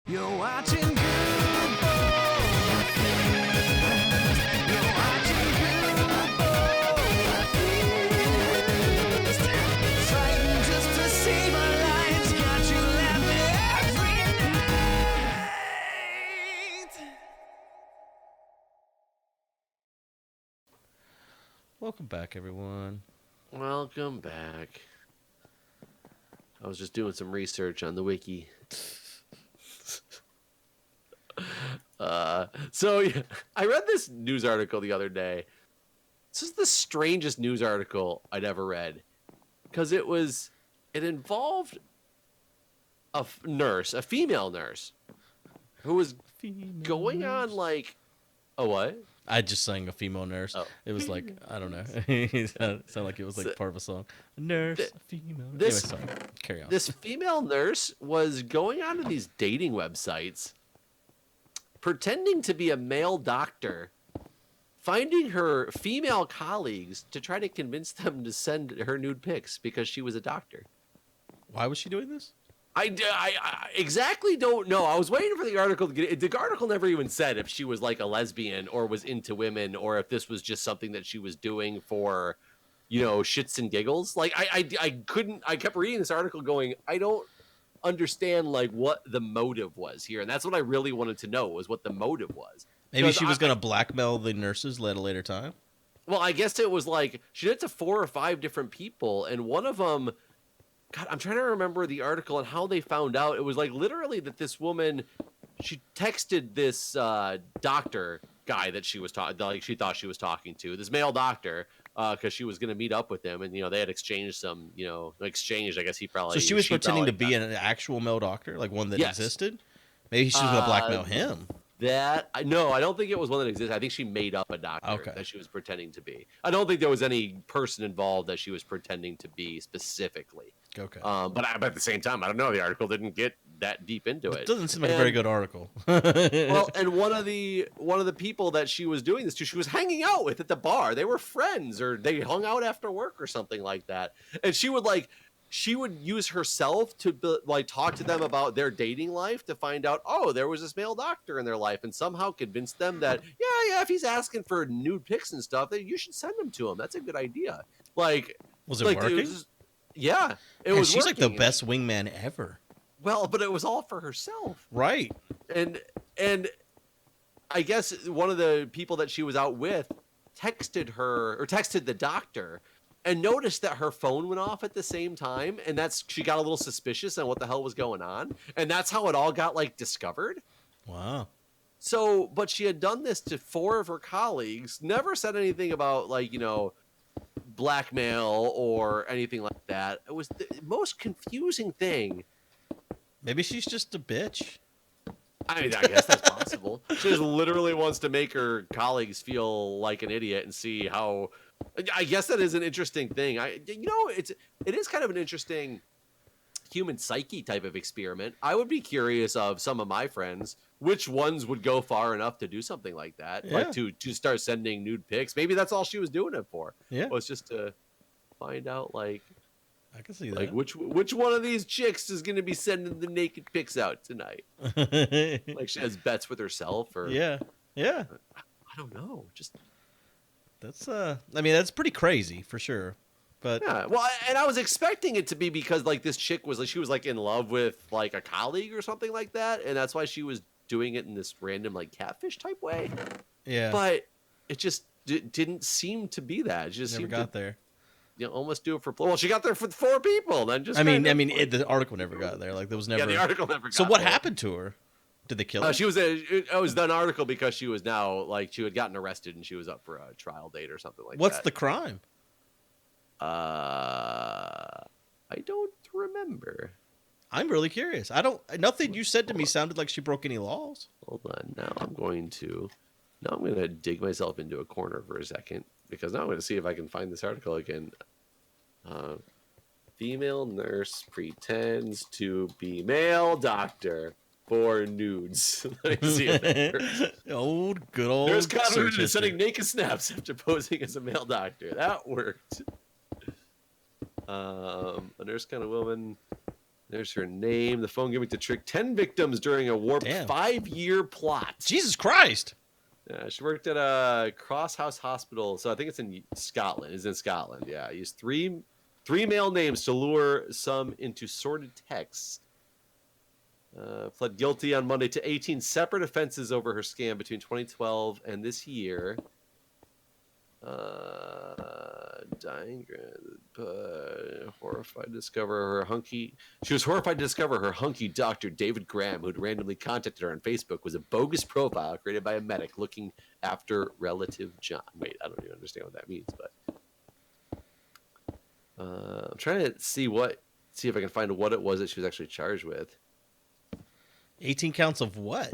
You're watching Guude. You're watching Guude. Fighting just to save our lives. Got you laughing every night. Welcome back, everyone. Welcome back. I was just doing some research on the wiki. I read this news article the other day. This is the strangest news article I'd ever read because it involved a female nurse, who was going on like a what? I just sang a female nurse. Oh. It was like, I don't know. It sounded like it was like part of a song. A nurse, a female. Anyway, sorry. Carry on. This female nurse was going onto these dating websites, pretending to be a male doctor, finding her female colleagues to try to convince them to send her nude pics because she was a doctor. Why was she doing this? I exactly don't know. I was waiting for the article to get it. The article never even said if she was like a lesbian or was into women or if this was just something that she was doing for, shits and giggles. Like I kept reading this article going, I don't understand like what the motive was here. And that's what I really wanted to know was what the motive was. Maybe she was going to blackmail the nurses at a later time. Well, I guess it was like she did it to 4 or 5 different people. And one of them, God, I'm trying to remember the article and how they found out. It was like literally that this woman, she texted this doctor guy that she was she thought she was talking to, this male doctor, because she was going to meet up with him, and they had exchanged some, I guess he probably. So she was pretending to be an actual male doctor, like one that existed. Maybe she was going to blackmail him. No, I don't think it was one that existed. I think she made up a doctor that she was pretending to be. I don't think there was any person involved that she was pretending to be specifically. Okay. But at the same time, I don't know. The article didn't get that deep into it. It doesn't seem like a very good article. Well, and one of the people that she was doing this to, she was hanging out with at the bar. They were friends, or they hung out after work, or something like that. And she would use herself to talk to them about their dating life to find out, there was this male doctor in their life, and somehow convince them that, if he's asking for nude pics and stuff, then you should send them to him. That's a good idea. Like, was it working? It was. She's like the best wingman ever. Well, but it was all for herself, right? And I guess one of the people that she was out with texted the doctor and noticed that her phone went off at the same time, and she got a little suspicious on what the hell was going on, and that's how it all got discovered. Wow. So, but she had done this to 4 of her colleagues, never said anything about blackmail or anything like that. It was the most confusing thing. Maybe she's just a bitch. I mean, I guess that's possible. She just literally wants to make her colleagues feel like an idiot and see how. I guess that is an interesting thing. It is kind of an interesting human psyche type of experiment. I would be curious of some of my friends which ones would go far enough to do something like that, to start sending nude pics. Maybe that's all she was doing it for. Yeah, was just to find out I can see that. Which one of these chicks is going to be sending the naked pics out tonight? She has bets with herself, or yeah. I don't know. Just that's that's pretty crazy for sure. But yeah, well, and I was expecting it to be because this chick was she was in love with a colleague or something like that, and that's why she was doing it in this random catfish type way. Yeah, but it just didn't seem to be that. It just never got there. Almost do it for. Well, she got there for 4 people. Then just. The article never got there. There was never. Yeah, the article never. So what happened to her? Did they kill her? It was an article because she was now she had gotten arrested and she was up for a trial date or something like that. What's the crime? I don't remember. I'm really curious. Nothing you said to me sounded like she broke any laws. Hold on. Now I'm going to dig myself into a corner for a second, because now I'm going to see if I can find this article again. Female nurse pretends to be male doctor for nudes. Let me see if that works. Good old. Nurse caught her sending naked snaps after posing as a male doctor. That worked. A nurse kind of woman There's her name. The phone gimmick to trick 10 victims during a warped 5-year plot. Jesus Christ. Yeah, she worked at a Cross House Hospital. So I think it's in Scotland. It's in Scotland. Yeah, used three male names to lure some into sordid texts. Pled guilty on Monday to 18 separate offenses over her scam between 2012 and this year. Horrified to discover her She was horrified to discover her hunky doctor David Graham, who'd randomly contacted her on Facebook, was a bogus profile created by a medic looking after relative John. Wait, I don't even understand what that means, but I'm trying to see if I can find what it was that she was actually charged with. 18 counts of what?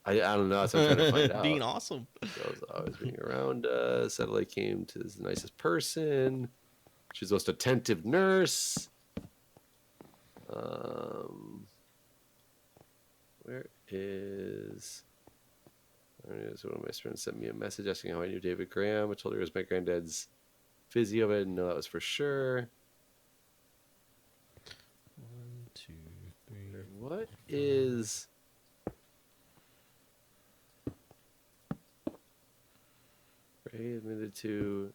I don't know. So I'm trying to find out. Being awesome. So always being around. Satellite came to the nicest person. She's the most attentive nurse. Where is? One of my friends sent me a message asking how I knew David Graham. I told her it was my granddad's physio. I didn't know that was for sure. 1, 2, 3. What is? Ray admitted to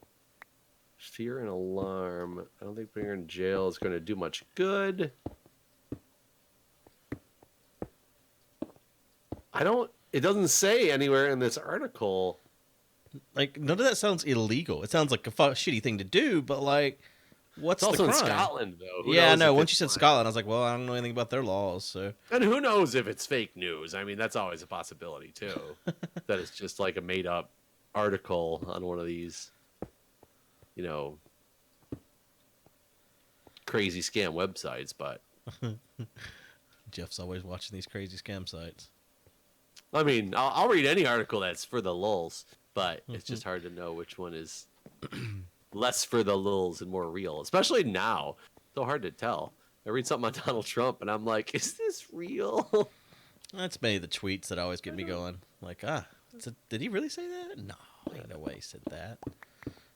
fear and alarm. I don't think putting her in jail is going to do much good. It doesn't say anywhere in this article. Like, none of that sounds illegal. It sounds like a shitty thing to do, but like, what's it's also the crime? in Scotland, though. Yeah, I know. Once you said Scotland, I was like, well, I don't know anything about their laws, so. And who knows if it's fake news? I mean, that's always a possibility, too. That it's just like a made-up article on one of these, crazy scam websites, but Jeff's always watching these crazy scam sites. I mean, I'll read any article that's for the lulz, but it's just hard to know which one is less for the lulz and more real, especially now. So hard to tell. I read something on Donald Trump and I'm like, is this real? That's many of the tweets that always get me going. Like, did he really say that? No, ain't no way he said that.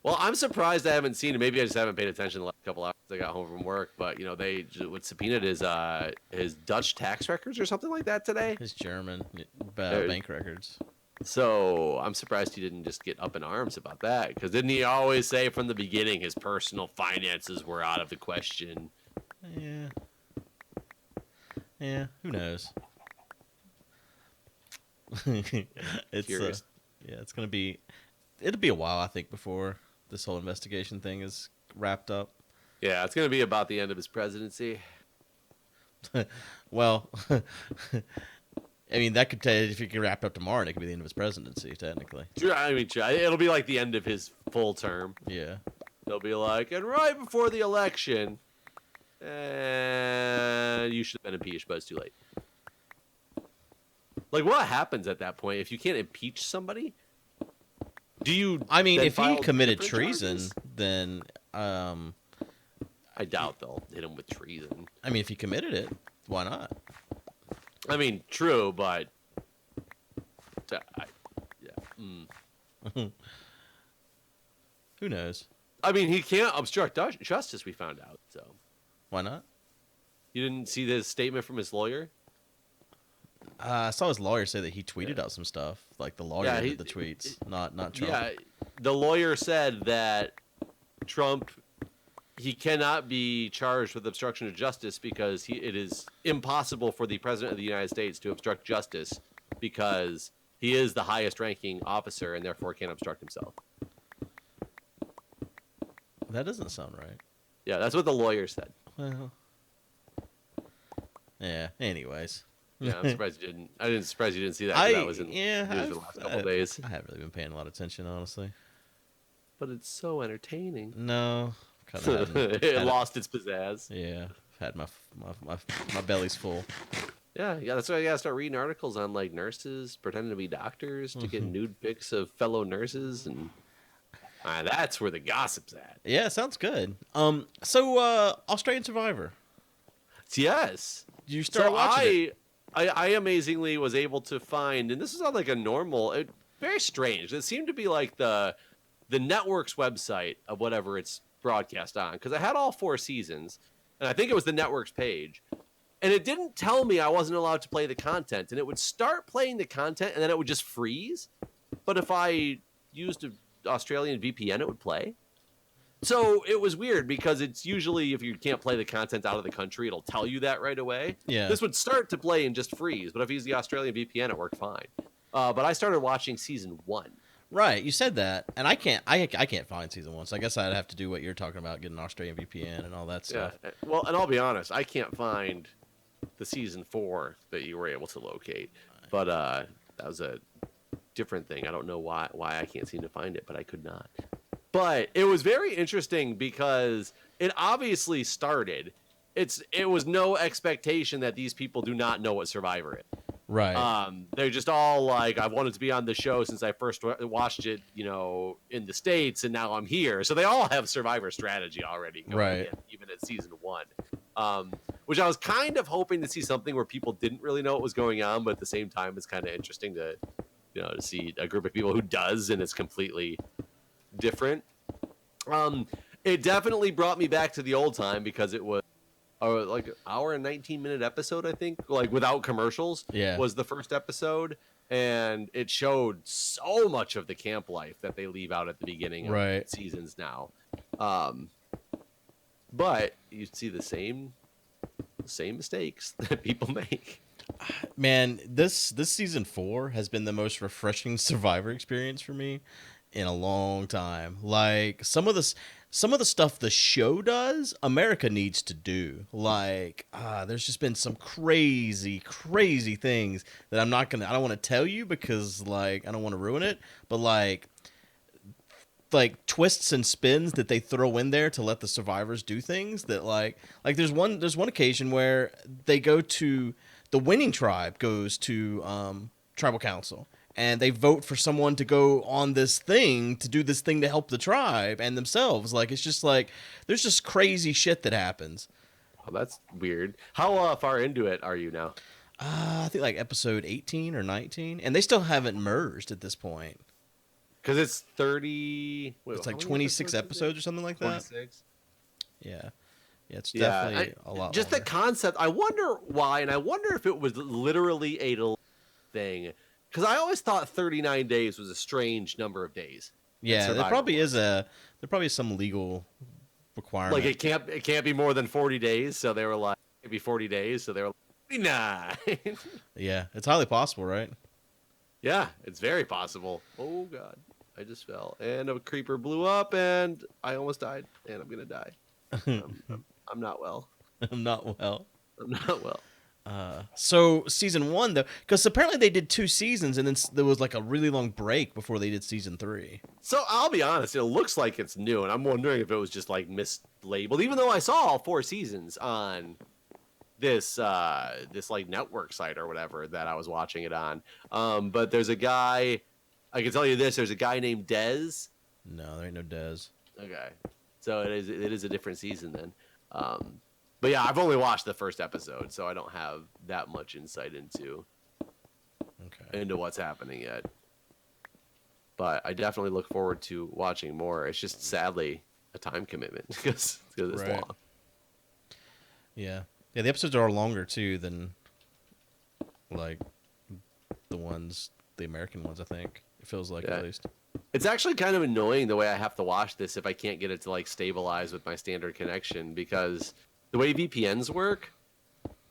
Well, I'm surprised I haven't seen it. Maybe I just haven't paid attention the last couple hours I got home from work. But, they would subpoenaed his Dutch tax records or something like that today. His German bank records. So I'm surprised he didn't just get up in arms about that. Because didn't he always say from the beginning his personal finances were out of the question? Yeah, who knows? It's curious. It's gonna be. It'll be a while, I think, before this whole investigation thing is wrapped up. Yeah, it's gonna be about the end of his presidency. Well, I mean, that could if you could wrap up tomorrow, and it could be the end of his presidency, technically. Sure, I mean, it'll be like the end of his full term. Yeah. They'll be like, and right before the election, you should have been impeached, but it's too late. Like, what happens at that point if you can't impeach somebody? Do you? I mean, if he committed different treason, charges? then I doubt they'll hit him with treason. I mean, if he committed it, why not? I mean, true, but Who knows? I mean, he can't obstruct justice. We found out. So Why not? you didn't see the statement from his lawyer? I saw his lawyer say that he tweeted out some stuff. Like the lawyer did the tweets, not Trump. Yeah, the lawyer said that Trump, he cannot be charged with obstruction of justice because it is impossible for the president of the United States to obstruct justice because he is the highest ranking officer and therefore can't obstruct himself. That doesn't sound right. Yeah, that's what the lawyer said. Well, yeah. Anyways. Yeah, I'm surprised you didn't. I didn't surprise you didn't see that. That was in news for the last couple of days. I haven't really been paying a lot of attention, honestly. But it's so entertaining. No, kind of. It lost its pizzazz. Yeah, I've had my belly's full. Yeah, that's why you gotta start reading articles on like nurses pretending to be doctors to get nude pics of fellow nurses, and that's where the gossip's at. Yeah, sounds good. So Australian Survivor. Yes. You start watching it. I amazingly was able to find, and this is on like a normal, very strange. It seemed to be like the network's website of whatever it's broadcast on, because I had all 4 seasons, and I think it was the network's page. and it didn't tell me I wasn't allowed to play the content, and it would start playing the content and then it would just freeze. But if I used an Australian VPN, it would play. So it was weird because it's usually if you can't play the content out of the country, it'll tell you that right away. Yeah. This would start to play and just freeze, but if you use the Australian VPN, it worked fine. But I started watching season 1. Right, you said that, and I can't find season 1, so I guess I'd have to do what you're talking about, get an Australian VPN and all that stuff. Yeah. Well, and I'll be honest, I can't find the season 4 that you were able to locate, but that was a different thing. I don't know why I can't seem to find it, but I could not. But it was very interesting because it obviously started. It was no expectation that these people do not know what Survivor is. Right. They're just all like, I've wanted to be on the show since I first watched it, in the States, and now I'm here. So they all have Survivor strategy already going in, even at season 1. Which I was kind of hoping to see something where people didn't really know what was going on, but at the same time, it's kind of interesting to see a group of people who does, and it's completely different. It definitely brought me back to the old time because it was like an hour and 19-minute episode, I think, like without commercials. Yeah. Was the first episode, and it showed so much of the camp life that they leave out at the beginning of seasons now. But you see the same mistakes that people make. Man, this season 4 has been the most refreshing Survivor experience for me in a long time. Like some of the stuff the show does, America needs to do. Like, there's just been some crazy things that I don't want to tell you because like I don't want to ruin it, but like twists and spins that they throw in there to let the survivors do things that like there's one occasion where they go to the winning tribe goes to tribal council. And they vote for someone to go on this thing to do this thing to help the tribe and themselves. Like, it's just like, there's just crazy shit that happens. Oh, that's weird. How far into it are you now? I think like episode 18 or 19. And they still haven't merged at this point. Because it's 30... it's like 26 episodes or something like that. 26? Yeah. Yeah, it's definitely a lot just longer. The concept, I wonder why, and I wonder if it was literally a thing. Because I always thought 39 days was a strange number of days. Yeah, there probably is some legal requirement. Like it can't be more than 40 days. So they were like, maybe 40 days. So they were like, 39. Yeah, it's highly possible, right? Yeah, it's very possible. Oh God, I just fell, and a creeper blew up, and I almost died, and I'm gonna die. I'm not well. I'm not well. I'm not well. So season 1 though, because apparently they did 2 seasons and then there was like a really long break before they did season 3. So I'll be honest, it looks like it's new, and I'm wondering if it was just like mislabeled, even though I saw all 4 seasons on this like network site or whatever that I was watching it on. But there's a guy, I can tell you this, there's a guy named Dez. No, there ain't no Dez. Okay. So it is a different season then. But yeah, I've only watched the first episode, so I don't have that much insight into what's happening yet. But I definitely look forward to watching more. It's just sadly a time commitment because it's long. Yeah. Yeah, the episodes are longer too than like the American ones, I think. It feels like at least. It's actually kind of annoying the way I have to watch this if I can't get it to like stabilize with my standard connection, because the way VPNs work,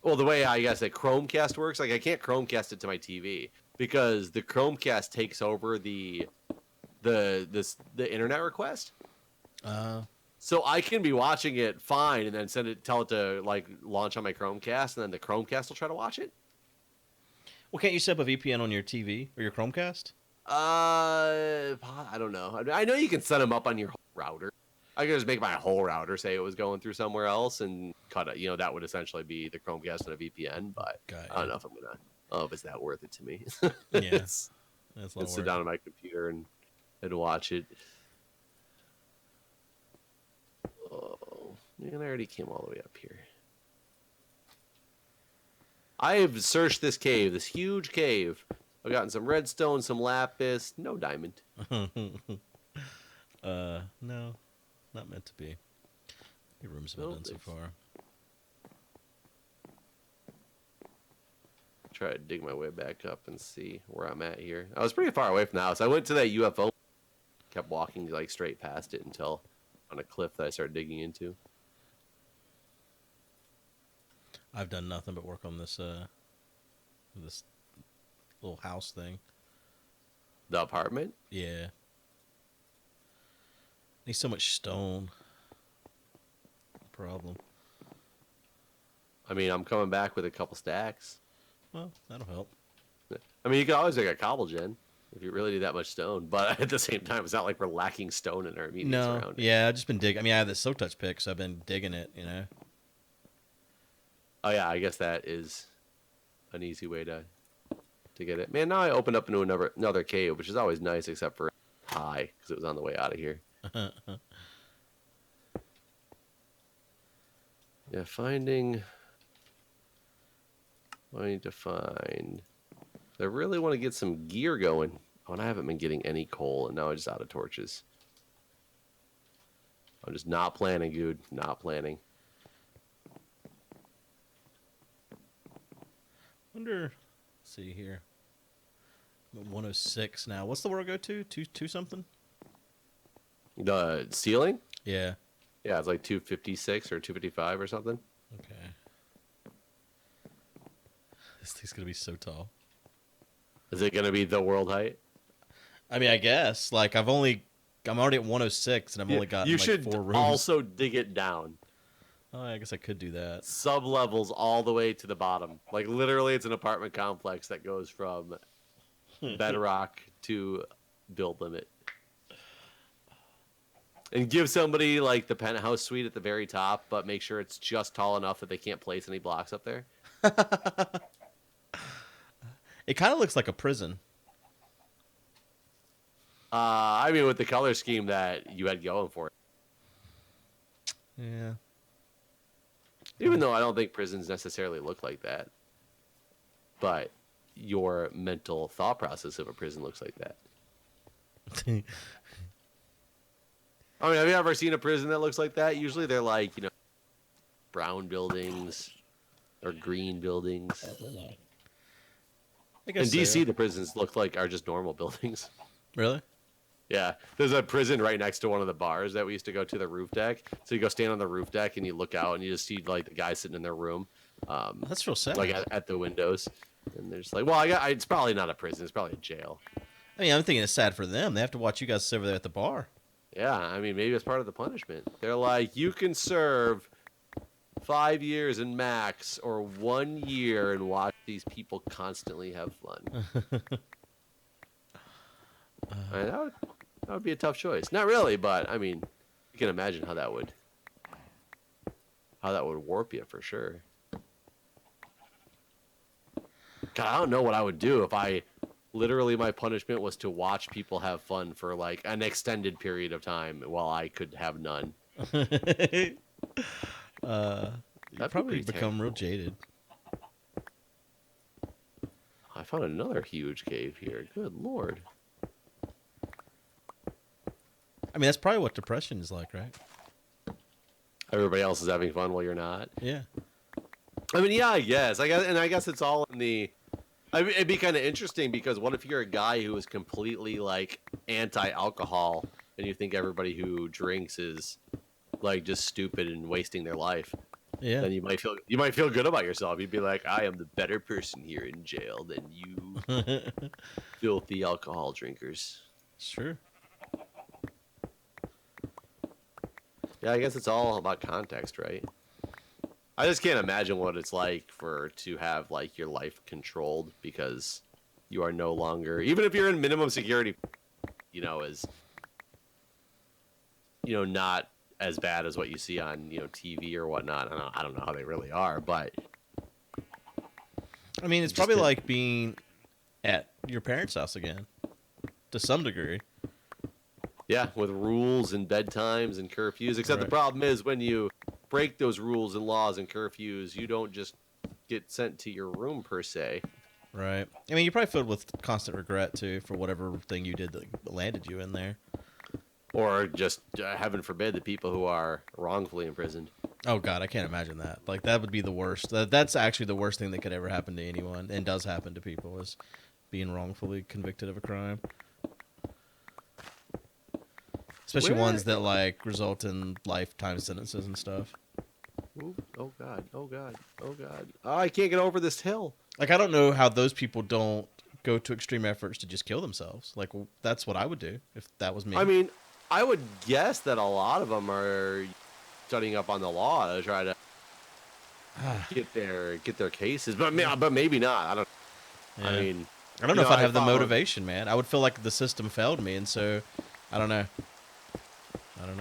well, the way I guess that Chromecast works, like I can't Chromecast it to my TV because the Chromecast takes over the internet request. So I can be watching it fine and then tell it to like launch on my Chromecast, and then the Chromecast will try to watch it. Well, can't you set up a VPN on your TV or your Chromecast? I don't know. I know you can set them up on your router. I could just make my whole router say it was going through somewhere else and cut it. That would essentially be the Chromecast and a VPN. But I don't know if I'm gonna. Oh, if it's that worth it to me? Yeah, that's sit down on my computer and watch it. Oh man, I already came all the way up here. I have searched this cave, this huge cave. I've gotten some redstone, some lapis, no diamond. No. Not meant to be. Your rooms have been done so far. try to dig my way back up and see where I'm at here. I was pretty far away from the house. I went to that UFO, kept walking like straight past it until on a cliff that I started digging into. I've done nothing but work on this this little house thing. The apartment? Yeah. Need so much stone. Problem. I mean, I'm coming back with a couple stacks. Well, that'll help. I mean, you could always make a cobble gen if you really need that much stone. But at the same time, it's not like we're lacking stone in our immediate surroundings. Yeah, I've just been digging. I mean, I have this silk touch pick, so I've been digging it, Oh yeah, I guess that is an easy way to get it. Man, now I opened up into another cave, which is always nice, except for high because it was on the way out of here. Yeah, finding. What do I need to find? I really want to get some gear going. Oh, and I haven't been getting any coal, and now I'm just out of torches. I'm just not planning, Guude. Not planning. Wonder. Let's see here. I'm at 106 now. What's the world go to? Two something? The ceiling? Yeah. Yeah, it's like 256 or 255 or something. Okay. This thing's gonna be so tall. Is it going to be the world height? I mean, I guess. Like, I'm already at 106, and I've only got You like should 4 rooms. also dig it down. Oh, I guess I could do that. Sub-levels all the way to the bottom. Like, literally, it's an apartment complex that goes from bedrock to build limit. And give somebody, like, the penthouse suite at the very top, but make sure it's just tall enough that they can't place any blocks up there. It kind of looks like a prison. I mean, with the color scheme that you had going for it. Yeah. Even though I don't think prisons necessarily look like that. But your mental thought process of a prison looks like that. I mean, have you ever seen a prison that looks like that? Usually they're like, brown buildings or green buildings. I In guess DC, the prisons are just normal buildings. Really? Yeah, there's a prison right next to one of the bars that we used to go to, the roof deck. So you go stand on the roof deck and you look out and you just see like the guys sitting in their room, That's real sad. like at the windows, and they're just like, well, it's probably not a prison, it's probably a jail. I mean, I'm thinking it's sad for them. They have to watch you guys sit over there at the bar. Yeah, I mean, maybe it's part of the punishment. They're like, you can serve 5 years in max or 1 year and watch these people constantly have fun. I mean, that would be a tough choice. Not really, but I mean, you can imagine how that would warp you for sure. God, I don't know what I would do if my punishment was to watch people have fun for like an extended period of time while I could have none. You'd That'd probably be become real jaded. I found another huge cave here. Good Lord. I mean, that's probably what depression is like, right? Everybody else is having fun while you're not. Yeah. I mean, yeah, I guess. I guess it's all in the. I mean, it'd be kind of interesting because what if you're a guy who is completely like anti-alcohol and you think everybody who drinks is like just stupid and wasting their life? Yeah. Then you might feel good about yourself. You'd be like, I am the better person here in jail than you, filthy alcohol drinkers. Sure. Yeah, I guess it's all about context, right? I just can't imagine what it's like to have like your life controlled because you are no longer, even if you're in minimum security, as not as bad as what you see on TV or whatnot. I don't know how they really are, but I mean, it's probably like being at your parents' house again, to some degree. yeah, with rules and bedtimes and curfews. Except the problem is when you break those rules and laws and curfews, you don't just get sent to your room per se. Right. I mean, you're probably filled with constant regret too for whatever thing you did that landed you in there. Or just, heaven forbid, the people who are wrongfully imprisoned. Oh God, I can't imagine that. Like that would be the worst. That's actually the worst thing that could ever happen to anyone, and does happen to people, is being wrongfully convicted of a crime. Especially Where? ones that like result in lifetime sentences and stuff. Ooh, oh God! Oh God! Oh God! Oh, I can't get over this hill. Like I don't know how those people don't go to extreme efforts to just kill themselves. Like that's what I would do if that was me. I mean, I would guess that a lot of them are studying up on the law to try to get their cases, but maybe not. I don't. Yeah. I mean, I don't know if I'd have the followed- motivation, man. I would feel like the system failed me, and so I don't know.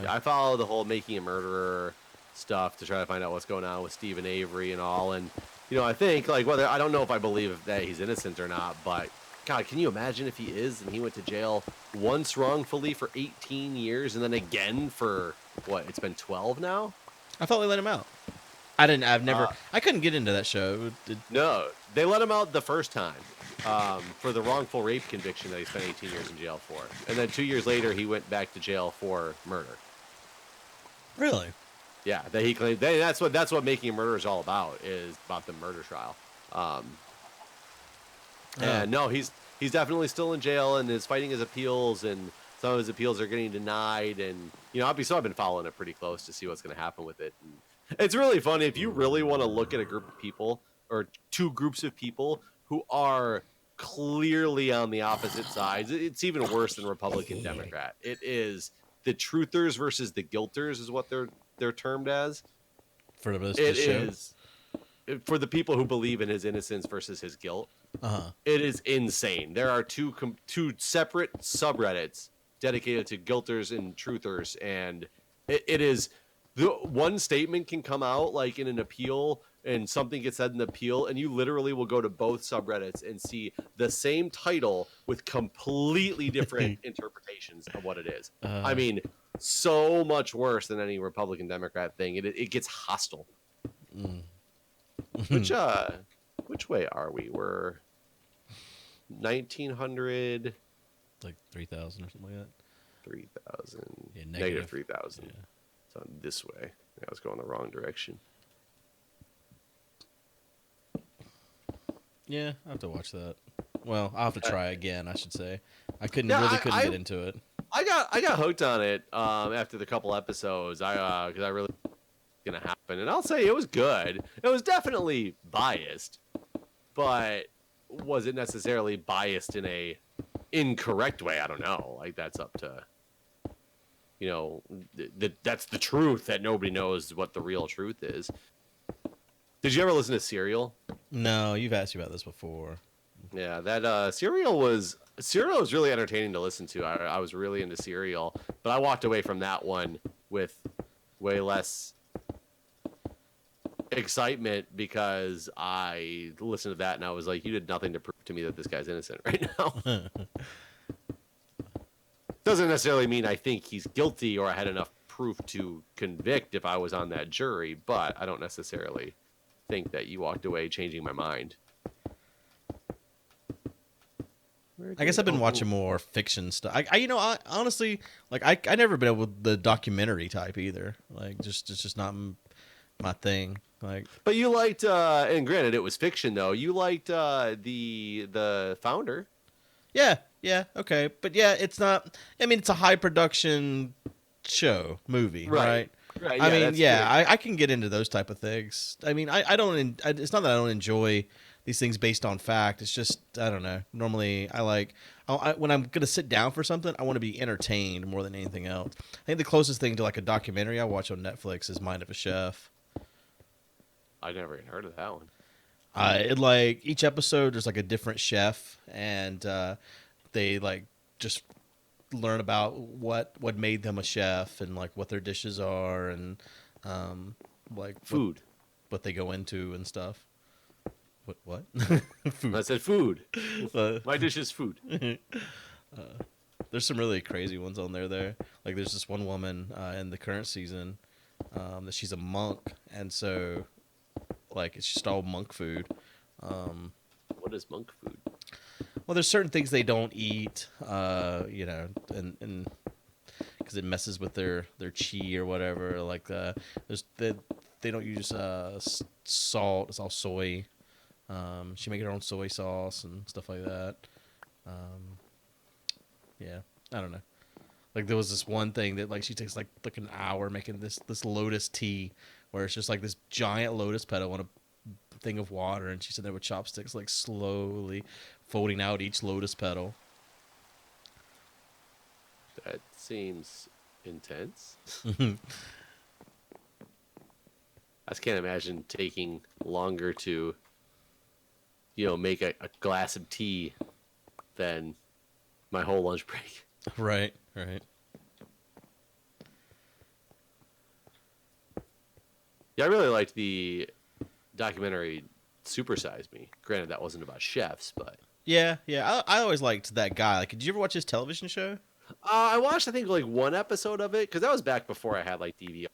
I follow the whole making a murderer stuff to try to find out what's going on with Stephen Avery and all. And I think like whether I don't know if I believe that he's innocent or not, but God, can you imagine if he is and he went to jail once wrongfully for 18 years and then again for what? It's been 12 now. I thought they let him out. I've never. I couldn't get into that show. No, they let him out the first time for the wrongful rape conviction that he spent 18 years in jail for, and then 2 years later he went back to jail for murder. Really? Yeah, that he claimed. That's what making a murderer is all about. Is about the murder trial. And no, he's definitely still in jail and is fighting his appeals, and some of his appeals are getting denied. And I've been following it pretty close to see what's going to happen with it. And it's really funny if you really want to look at a group of people or two groups of people who are clearly on the opposite sides. It's even worse than Republican Democrat. It is the truthers versus the guilters is what they're termed as. For this It show? is for the people who believe in his innocence versus his guilt. It is insane. There are two separate subreddits dedicated to guilters and truthers, and it is the one statement can come out like in an appeal, and something gets said in the appeal, and you literally will go to both subreddits and see the same title with completely different interpretations of what it is. I mean, so much worse than any Republican Democrat thing. It gets hostile. Which way are we? We're 1900, like 3,000 or something like that. 3,000. Yeah, negative 3,000. Yeah. So this way. I was going the wrong direction. Yeah, I have to watch that. Well, I'll have to try again, I should say. I couldn't Yeah, couldn't get into it. I got hooked on it after the couple episodes. Because I really gonna happen, and I'll say it was good. It was definitely biased, but was it necessarily biased in a incorrect way? I don't know. Like that's up to that's the truth that nobody knows what the real truth is. Did you ever listen to Serial? No, you've asked me about this before. Yeah, that Serial was really entertaining to listen to. I was really into Serial, but I walked away from that one with way less excitement because I listened to that and I was like, you did nothing to prove to me that this guy's innocent right now. Doesn't necessarily mean I think he's guilty or I had enough proof to convict if I was on that jury, but I don't necessarily think that you walked away changing my mind. I guess I've been watching more fiction stuff. I honestly, like, I never been able with the documentary type either. Like, it's just not my thing. Like, but you liked, and granted, it was fiction though. You liked the founder. Yeah, okay, but yeah, it's not. I mean, it's a high production movie, right? Right. I mean, yeah, I can get into those type of things. I mean, I don't. It's not that I don't enjoy these things based on fact. It's just I don't know. Normally, when I'm gonna sit down for something, I want to be entertained more than anything else. I think the closest thing to like a documentary I watch on Netflix is Mind of a Chef. I never even heard of that one. Like each episode, there's like a different chef, and they like just learn about what made them a chef and like what their dishes are and like food, what they go into and stuff. What? Food. I said food. My dish is food. There's some really crazy ones on there. Like there's this one woman in the current season that she's a monk, and so like it's just all monk food. What is monk food? Well, there's certain things they don't eat, and because it messes with their chi or whatever. Like there's they don't use salt. It's all soy. She make her own soy sauce and stuff like that. Yeah, I don't know. Like there was this one thing that like she takes like an hour making this lotus tea, where it's just like this giant lotus petal on a thing of water, and she's sitting there with chopsticks, like slowly folding out each lotus petal. That seems intense. I just can't imagine taking longer to, make a glass of tea than my whole lunch break. Right. Yeah, I really liked the documentary Super Size Me. Granted, that wasn't about chefs, but... Yeah. I always liked that guy. Like, did you ever watch his television show? I watched, I think, like one episode of it, because that was back before I had like DVR.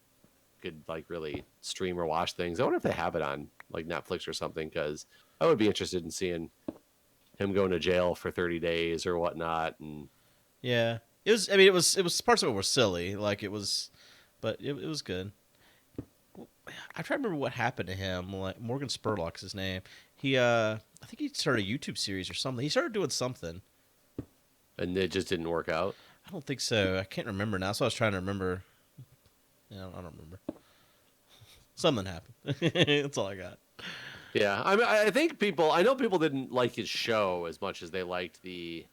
Could like really stream or watch things. I wonder if they have it on like Netflix or something, because I would be interested in seeing him going to jail for 30 days or whatnot. And Yeah, it was. I mean, it was parts of it were silly, like it was, but it was good. I try to remember what happened to him. Like Morgan Spurlock's his name. He, I think he started a YouTube series or something. He started doing something, and it just didn't work out. I don't think so. I can't remember now. So I was trying to remember. Yeah, I don't remember. Something happened. That's all I got. Yeah, I mean, I think I know people didn't like his show as much as they liked the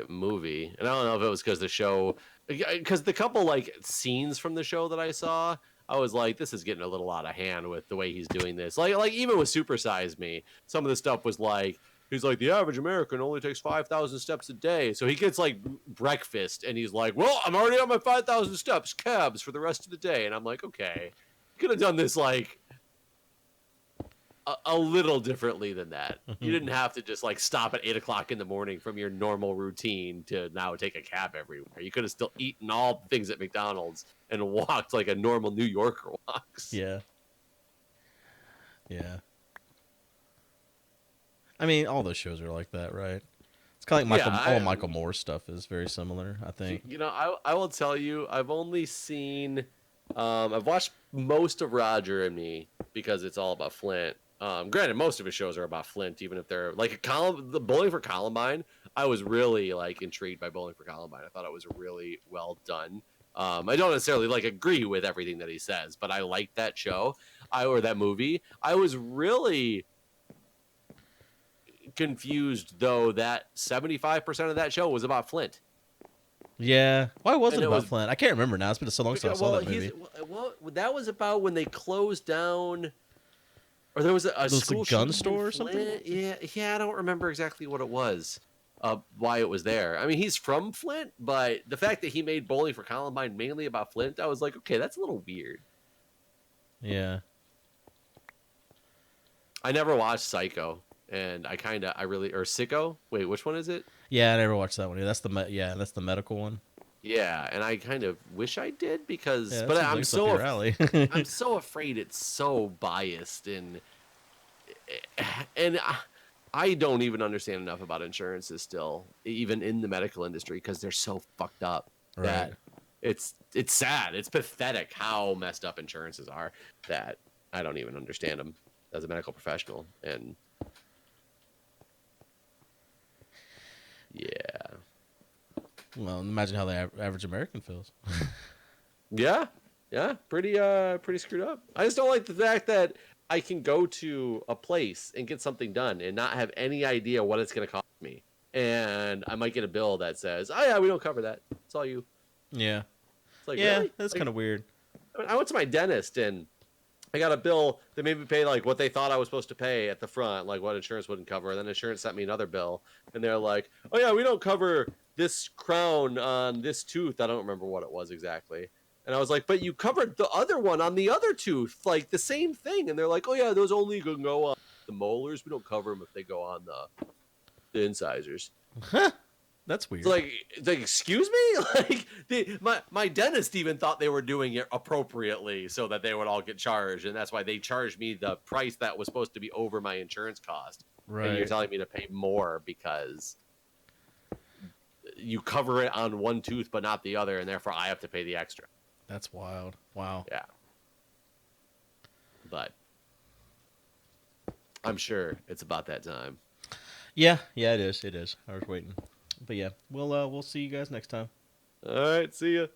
movie, and I don't know if it was because the couple like scenes from the show that I saw, I was like, this is getting a little out of hand with the way he's doing this. Like even with Super Size Me, some of the stuff was like, he's like, the average American only takes 5,000 steps a day. So he gets like breakfast and he's like, well, I'm already on my 5,000 steps, cabs for the rest of the day. And I'm like, okay, could have done this like a little differently than that. You didn't have to just like stop at 8 o'clock in the morning from your normal routine to now take a cab everywhere. You could have still eaten all the things at McDonald's and walked like a normal New Yorker walks. Yeah. I mean, all those shows are like that, right? It's kind of like all Michael Moore stuff is very similar, I think. I will tell you, I've only seen, I've watched most of Roger and Me because it's all about Flint. Granted, most of his shows are about Flint, even if they're like the Bowling for Columbine. I was really like intrigued by Bowling for Columbine. I thought it was really well done. I don't necessarily like agree with everything that he says, but I liked that show or that movie. I was really confused though that 75% of that show was about Flint. Yeah, why wasn't it about Flint? I can't remember now. It's been so long since I saw that movie. Well, that was about when they closed down, or there was a school gun store or something. Yeah, I don't remember exactly what it was. Why it was there. I mean, he's from Flint, but the fact that he made Bowling for Columbine mainly about Flint, I was like, okay, that's a little weird. Yeah. I never watched Psycho, and or Sicko. Wait, which one is it? Yeah, I never watched that one. That's the medical one. Yeah, and I kind of wish I did because, Yeah, but I'm so I'm so afraid it's so biased and I don't even understand enough about insurances still, even in the medical industry, because they're so fucked up that it's sad. It's pathetic how messed up insurances are that I don't even understand them as a medical professional. And yeah. Well, imagine how the average American feels. Yeah, pretty screwed up. I just don't like the fact that I can go to a place and get something done and not have any idea what it's going to cost me. And I might get a bill that says, oh yeah, we don't cover that. It's all you. Yeah. It's like, yeah, really? that's kind of weird. I mean, I went to my dentist and I got a bill that made me pay like what they thought I was supposed to pay at the front, like what insurance wouldn't cover. And then insurance sent me another bill and they're like, oh yeah, we don't cover this crown on this tooth. I don't remember what it was exactly. And I was like, but you covered the other one on the other tooth, like the same thing. And they're like, oh yeah, those only can go on the molars. We don't cover them if they go on the incisors. Huh? That's weird. It's like, excuse me? Like my dentist even thought they were doing it appropriately so that they would all get charged. And that's why they charged me the price that was supposed to be over my insurance cost. Right. And you're telling me to pay more because you cover it on one tooth but not the other, and therefore I have to pay the extra. That's wild. Wow. Yeah. but I'm sure it's about that time. Yeah, it is. I was waiting, but yeah, we'll see you guys next time. All right, see ya.